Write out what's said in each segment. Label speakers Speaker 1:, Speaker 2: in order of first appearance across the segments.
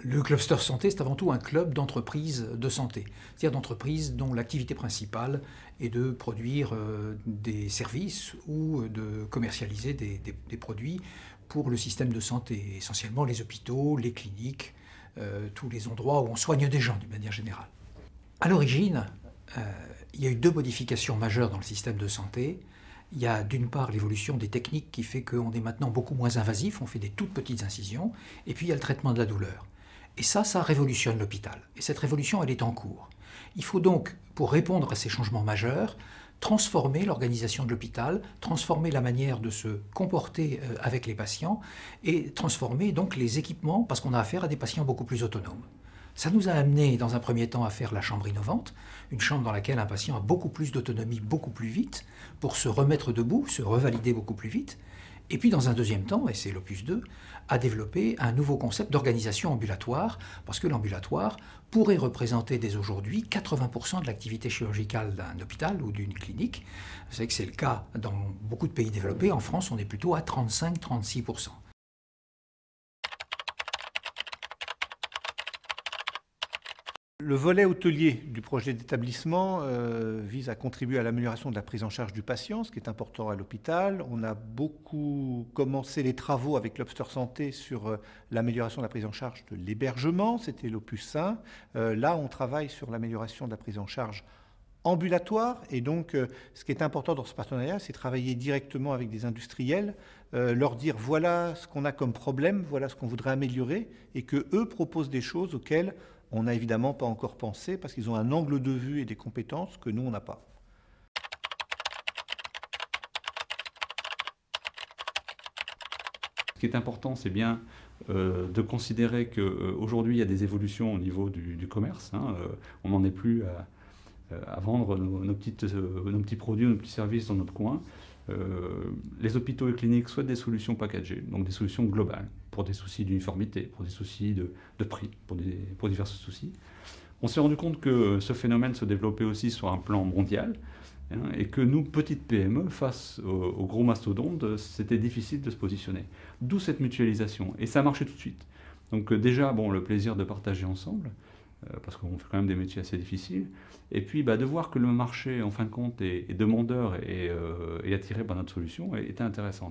Speaker 1: Le cluster santé, c'est avant tout un club d'entreprises de santé, c'est-à-dire d'entreprises dont l'activité principale est de produire des services ou de commercialiser des produits pour le système de santé, essentiellement les hôpitaux, les cliniques, tous les endroits où on soigne des gens d'une manière générale. À l'origine, il y a eu deux modifications majeures dans le système de santé. Il y a d'une part l'évolution des techniques qui fait qu'on est maintenant beaucoup moins invasif, on fait des toutes petites incisions, et puis il y a le traitement de la douleur. Et ça révolutionne l'hôpital. Et cette révolution, elle est en cours. Il faut donc, pour répondre à ces changements majeurs, transformer l'organisation de l'hôpital, transformer la manière de se comporter avec les patients et transformer donc les équipements parce qu'on a affaire à des patients beaucoup plus autonomes. Ça nous a amené dans un premier temps à faire la chambre innovante, une chambre dans laquelle un patient a beaucoup plus d'autonomie beaucoup plus vite pour se remettre debout, se revalider beaucoup plus vite. Et puis dans un deuxième temps, et c'est l'opus 2, à développer un nouveau concept d'organisation ambulatoire, parce que l'ambulatoire pourrait représenter dès aujourd'hui 80% de l'activité chirurgicale d'un hôpital ou d'une clinique. Vous savez que c'est le cas dans beaucoup de pays développés. En France, on est plutôt à 35-36%.
Speaker 2: Le volet hôtelier du projet d'établissement vise à contribuer à l'amélioration de la prise en charge du patient, ce qui est important à l'hôpital. On a beaucoup commencé les travaux avec l'Obster Santé sur l'amélioration de la prise en charge de l'hébergement, c'était l'opus 1. Là, on travaille sur l'amélioration de la prise en charge ambulatoire. Et donc, ce qui est important dans ce partenariat, c'est travailler directement avec des industriels, leur dire voilà ce qu'on a comme problème, voilà ce qu'on voudrait améliorer, et qu'eux proposent des choses auxquelles on n'a évidemment pas encore pensé parce qu'ils ont un angle de vue et des compétences que nous, on n'a pas.
Speaker 3: Ce qui est important, c'est bien de considérer qu'aujourd'hui, il y a des évolutions au niveau du commerce. On n'en est plus à vendre nos petits produits, nos petits services dans notre coin. Les hôpitaux et cliniques souhaitent des solutions packagées, donc des solutions globales, pour des soucis d'uniformité, pour des soucis de prix, pour divers soucis. On s'est rendu compte que ce phénomène se développait aussi sur un plan mondial, et que nous, petites PME, face aux gros mastodontes, c'était difficile de se positionner. D'où cette mutualisation, et ça a marché tout de suite. Donc déjà, le plaisir de partager ensemble, parce qu'on fait quand même des métiers assez difficiles, et puis de voir que le marché, en fin de compte, est demandeur et attiré par notre solution était intéressant.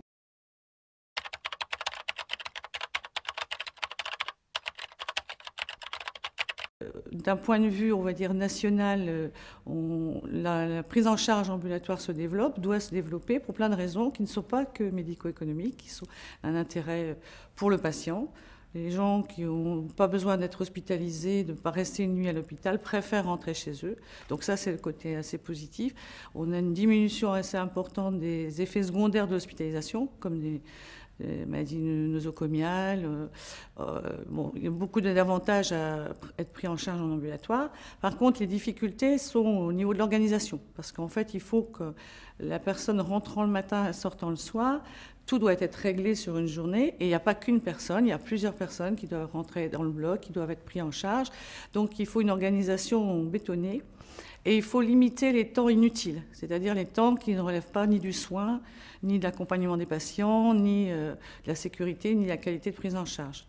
Speaker 4: D'un point de vue, on va dire, national, la prise en charge ambulatoire se développe, doit se développer pour plein de raisons qui ne sont pas que médico-économiques, qui sont un intérêt pour le patient. Les gens qui n'ont pas besoin d'être hospitalisés, de ne pas rester une nuit à l'hôpital, préfèrent rentrer chez eux. Donc ça, c'est le côté assez positif. On a une diminution assez importante des effets secondaires de l'hospitalisation, comme des maladies nosocomiales. Il y a beaucoup d'avantages à être pris en charge en ambulatoire. Par contre, les difficultés sont au niveau de l'organisation, parce qu'en fait, il faut que la personne rentrant le matin et sortant le soir, tout doit être réglé sur une journée, et il n'y a pas qu'une personne, il y a plusieurs personnes qui doivent rentrer dans le bloc, qui doivent être pris en charge. Donc il faut une organisation bétonnée, et il faut limiter les temps inutiles, c'est-à-dire les temps qui ne relèvent pas ni du soin, ni de l'accompagnement des patients, ni de la sécurité, ni de la qualité de prise en charge.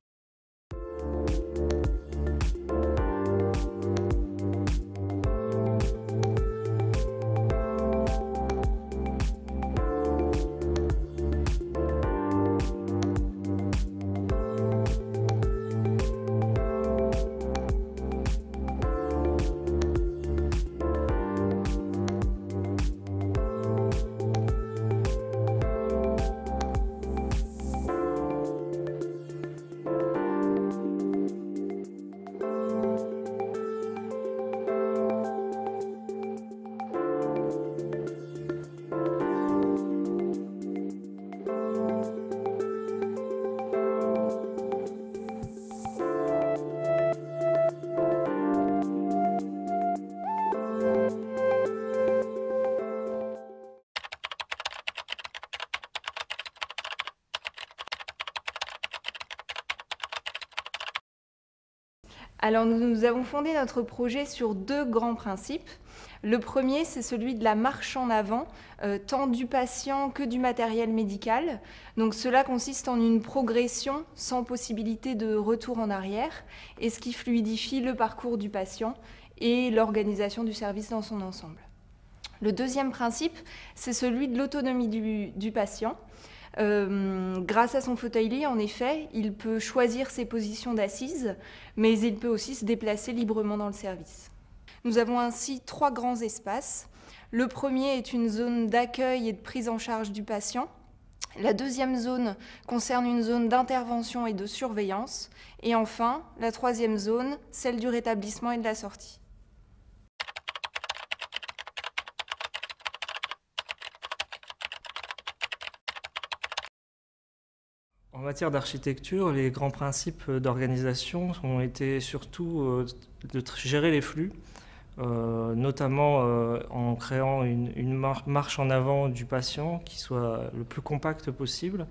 Speaker 5: Alors nous avons fondé notre projet sur 2 grands principes. Le premier, c'est celui de la marche en avant, tant du patient que du matériel médical. Donc cela consiste en une progression sans possibilité de retour en arrière, et ce qui fluidifie le parcours du patient et l'organisation du service dans son ensemble. Le deuxième principe, c'est celui de l'autonomie du patient. Grâce à son fauteuil-lit, en effet, il peut choisir ses positions d'assise, mais il peut aussi se déplacer librement dans le service. Nous avons ainsi 3 grands espaces. Le premier est une zone d'accueil et de prise en charge du patient. La deuxième zone concerne une zone d'intervention et de surveillance. Et enfin, la troisième zone, celle du rétablissement et de la sortie.
Speaker 6: En matière d'architecture, les grands principes d'organisation ont été surtout de gérer les flux, notamment en créant une marche en avant du patient qui soit le plus compacte possible,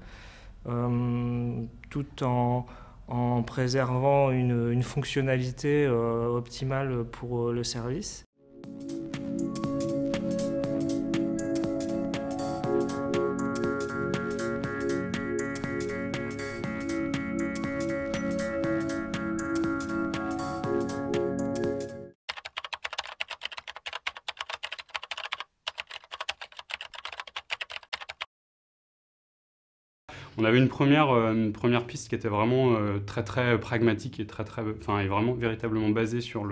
Speaker 6: tout en préservant une fonctionnalité optimale pour le service.
Speaker 7: On avait une première piste qui était vraiment très pragmatique et et vraiment véritablement basée sur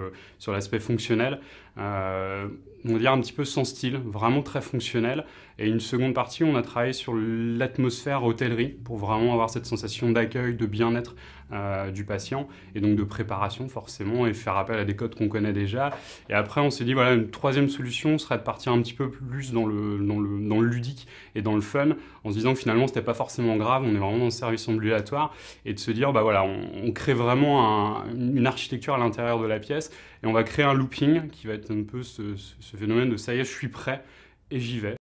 Speaker 7: l'aspect fonctionnel. On va dire un petit peu sans style, vraiment très fonctionnel. Et une seconde partie, on a travaillé sur l'atmosphère hôtellerie pour vraiment avoir cette sensation d'accueil, de bien-être du patient et donc de préparation forcément et faire appel à des codes qu'on connaît déjà. Et après, on s'est dit voilà, une troisième solution serait de partir un petit peu plus dans le ludique et dans le fun en se disant que finalement, c'était pas forcément grave, on est vraiment dans le service ambulatoire et de se dire bah voilà, on crée vraiment une architecture à l'intérieur de la pièce et on va créer un looping qui va être un peu ce phénomène de ça y est, je suis prêt et j'y vais.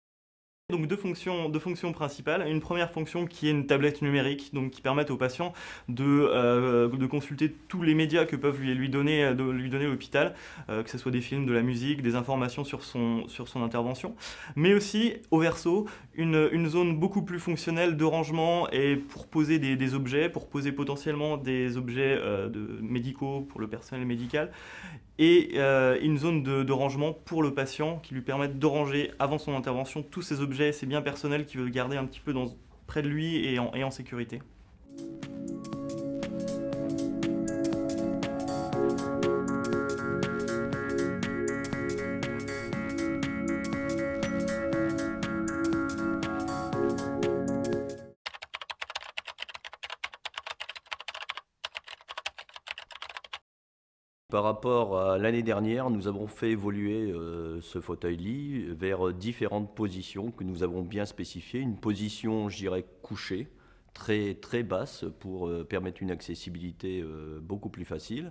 Speaker 8: Donc deux fonctions principales. Une première fonction qui est une tablette numérique, donc qui permet au patient de consulter tous les médias que peuvent lui donner l'hôpital, que ce soit des films, de la musique, des informations sur son intervention, mais aussi au verso une zone beaucoup plus fonctionnelle de rangement et pour poser des objets, pour poser potentiellement des objets médicaux pour le personnel médical, et une zone de rangement pour le patient qui lui permette de ranger avant son intervention tous ces objets, ces biens personnels qu'il veut garder un petit peu près de lui et en sécurité.
Speaker 9: Par rapport à l'année dernière, nous avons fait évoluer ce fauteuil-lit vers différentes positions que nous avons bien spécifiées. Une position, je dirais, couchée, très basse pour permettre une accessibilité beaucoup plus facile.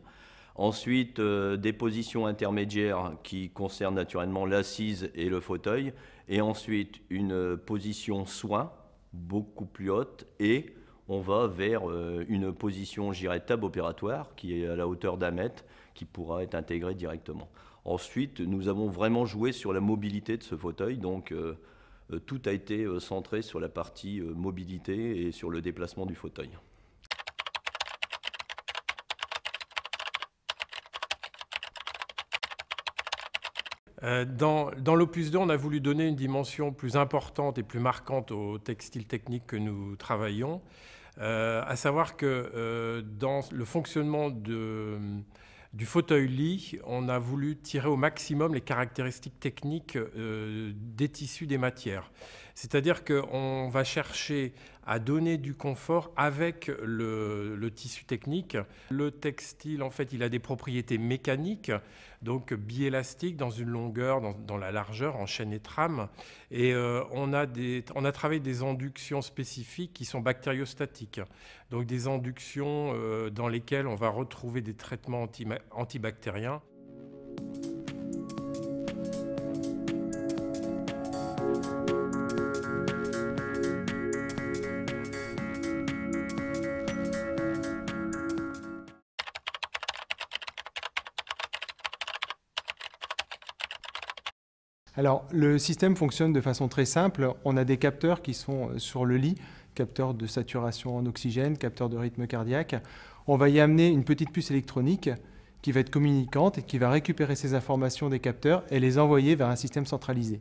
Speaker 9: Ensuite, des positions intermédiaires qui concernent naturellement l'assise et le fauteuil. Et ensuite, une position soin beaucoup plus haute et on va vers une position, je dirais, table opératoire qui est à la hauteur d'1 mètre, qui pourra être intégrée directement. Ensuite, nous avons vraiment joué sur la mobilité de ce fauteuil, donc tout a été centré sur la partie mobilité et sur le déplacement du fauteuil.
Speaker 10: Dans l'Opus 2, on a voulu donner une dimension plus importante et plus marquante au textile technique que nous travaillons, à savoir que dans le fonctionnement du fauteuil-lit, on a voulu tirer au maximum les caractéristiques techniques des tissus, des matières. C'est-à-dire qu'on va chercher à donner du confort avec le tissu technique. Le textile, en fait, il a des propriétés mécaniques, donc biélastique dans une longueur, dans la largeur, en chaîne et trame. Et on a travaillé des inductions spécifiques qui sont bactériostatiques. Donc des inductions dans lesquelles on va retrouver des traitements antibactériens.
Speaker 11: Alors, le système fonctionne de façon très simple. On a des capteurs qui sont sur le lit, capteurs de saturation en oxygène, capteurs de rythme cardiaque. On va y amener une petite puce électronique qui va être communicante et qui va récupérer ces informations des capteurs et les envoyer vers un système centralisé.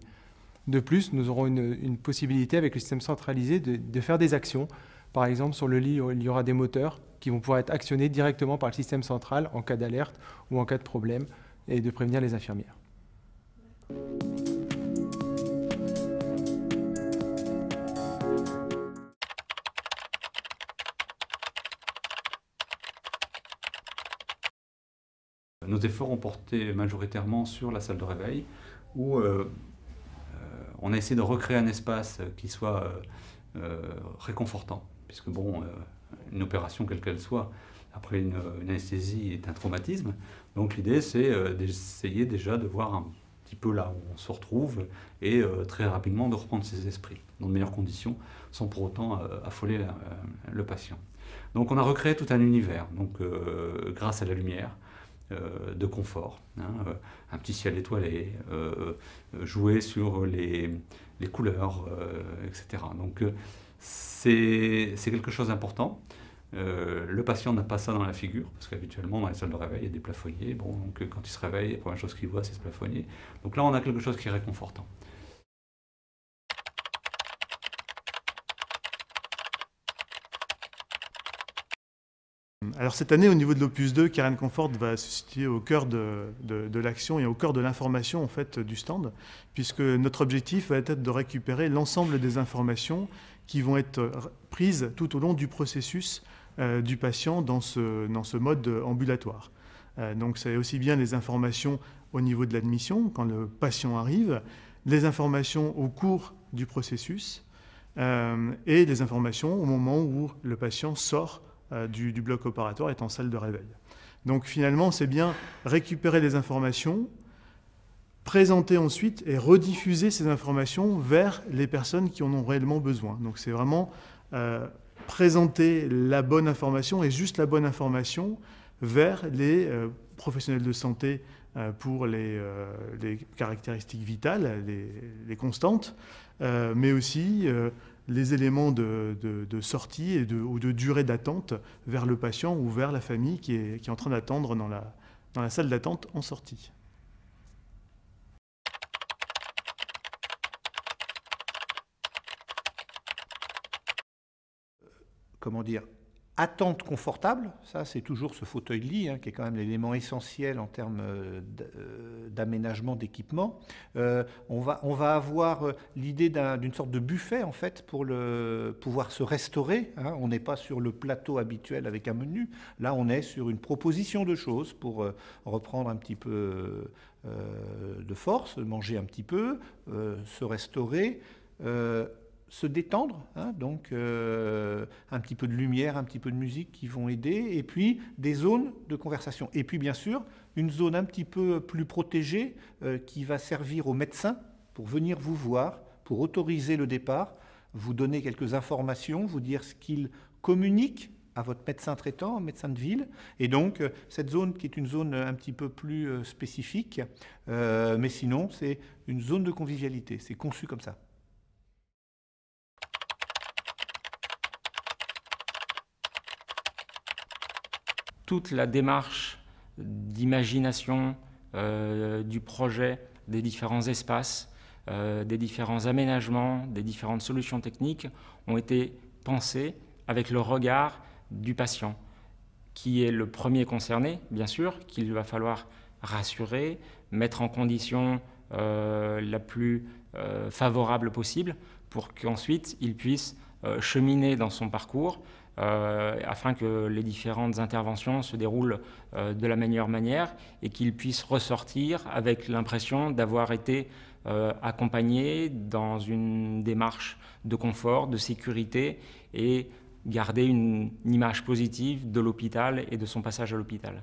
Speaker 11: De plus, nous aurons une possibilité avec le système centralisé de faire des actions. Par exemple, sur le lit, il y aura des moteurs qui vont pouvoir être actionnés directement par le système central en cas d'alerte ou en cas de problème et de prévenir les infirmières.
Speaker 3: Nos efforts ont porté majoritairement sur la salle de réveil où on a essayé de recréer un espace qui soit réconfortant, puisque bon, une opération quelle qu'elle soit, après une anesthésie est un traumatisme. Donc l'idée c'est d'essayer déjà de voir un petit peu là où on se retrouve et très rapidement de reprendre ses esprits dans de meilleures conditions sans pour autant affoler le patient. Donc on a recréé tout un univers, donc, grâce à la lumière, de confort, un petit ciel étoilé, jouer sur les couleurs, etc. Donc c'est quelque chose d'important. Le patient n'a pas ça dans la figure, parce qu'habituellement dans les salles de réveil il y a des plafonniers, bon, donc quand il se réveille, la première chose qu'il voit c'est ce plafonnier. Donc là on a quelque chose qui est réconfortant.
Speaker 12: Alors cette année, au niveau de l'Opus 2, Karen Comfort va se situer au cœur de l'action et au cœur de l'information en fait, du stand, puisque notre objectif va être de récupérer l'ensemble des informations qui vont être prises tout au long du processus du patient dans ce mode ambulatoire. Donc c'est aussi bien les informations au niveau de l'admission, quand le patient arrive, les informations au cours du processus et les informations au moment où le patient sort du bloc opératoire est en salle de réveil. Donc finalement, c'est bien récupérer les informations, présenter ensuite et rediffuser ces informations vers les personnes qui en ont réellement besoin. Donc c'est vraiment présenter la bonne information et juste la bonne information vers les professionnels de santé pour les caractéristiques vitales, les constantes, mais aussi les éléments de sortie ou de durée d'attente vers le patient ou vers la famille qui est en train d'attendre dans la salle d'attente en sortie.
Speaker 2: Comment dire, attente confortable, ça c'est toujours ce fauteuil-lit qui est quand même l'élément essentiel en termes d'aménagement, d'équipement. On va avoir l'idée d'une sorte de buffet en fait pour pouvoir se restaurer. On n'est pas sur le plateau habituel avec un menu. Là on est sur une proposition de choses pour reprendre un petit peu de force, manger un petit peu, se restaurer. Se détendre, donc un petit peu de lumière, un petit peu de musique qui vont aider, et puis des zones de conversation. Et puis bien sûr, une zone un petit peu plus protégée qui va servir aux médecins pour venir vous voir, pour autoriser le départ, vous donner quelques informations, vous dire ce qu'ils communiquent à votre médecin traitant, médecin de ville. Et donc, cette zone qui est une zone un petit peu plus spécifique, mais sinon, c'est une zone de convivialité. C'est conçu comme ça.
Speaker 13: Toute la démarche d'imagination du projet, des différents espaces, des différents aménagements, des différentes solutions techniques ont été pensées avec le regard du patient, qui est le premier concerné, bien sûr, qu'il va falloir rassurer, mettre en condition la plus favorable possible pour qu'ensuite il puisse cheminer dans son parcours afin que les différentes interventions se déroulent de la meilleure manière et qu'il puisse ressortir avec l'impression d'avoir été accompagné dans une démarche de confort, de sécurité et garder une image positive de l'hôpital et de son passage à l'hôpital.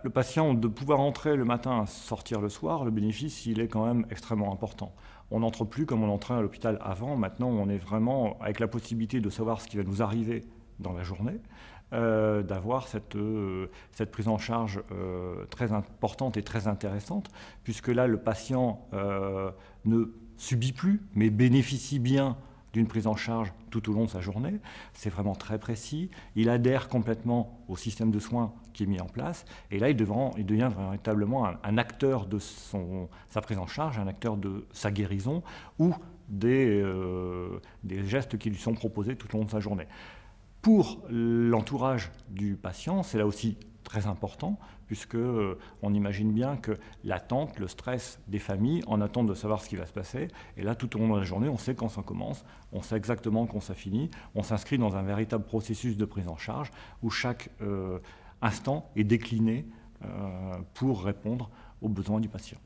Speaker 14: Le patient, de pouvoir entrer le matin, sortir le soir, le bénéfice, il est quand même extrêmement important. On n'entre plus comme on entrait à l'hôpital avant. Maintenant, on est vraiment avec la possibilité de savoir ce qui va nous arriver dans la journée, d'avoir cette prise en charge très importante et très intéressante, puisque là, le patient ne subit plus, mais bénéficie bien d'une prise en charge tout au long de sa journée. C'est vraiment très précis. Il adhère complètement au système de soins qui est mis en place. Et là, il devient véritablement un acteur de sa prise en charge, un acteur de sa guérison ou des gestes qui lui sont proposés tout au long de sa journée. Pour l'entourage du patient, c'est là aussi très important, puisque on imagine bien que l'attente, le stress des familles en attendent de savoir ce qui va se passer. Et là, tout au long de la journée, on sait quand ça commence, on sait exactement quand ça finit. On s'inscrit dans un véritable processus de prise en charge où chaque instant est décliné pour répondre aux besoins du patient.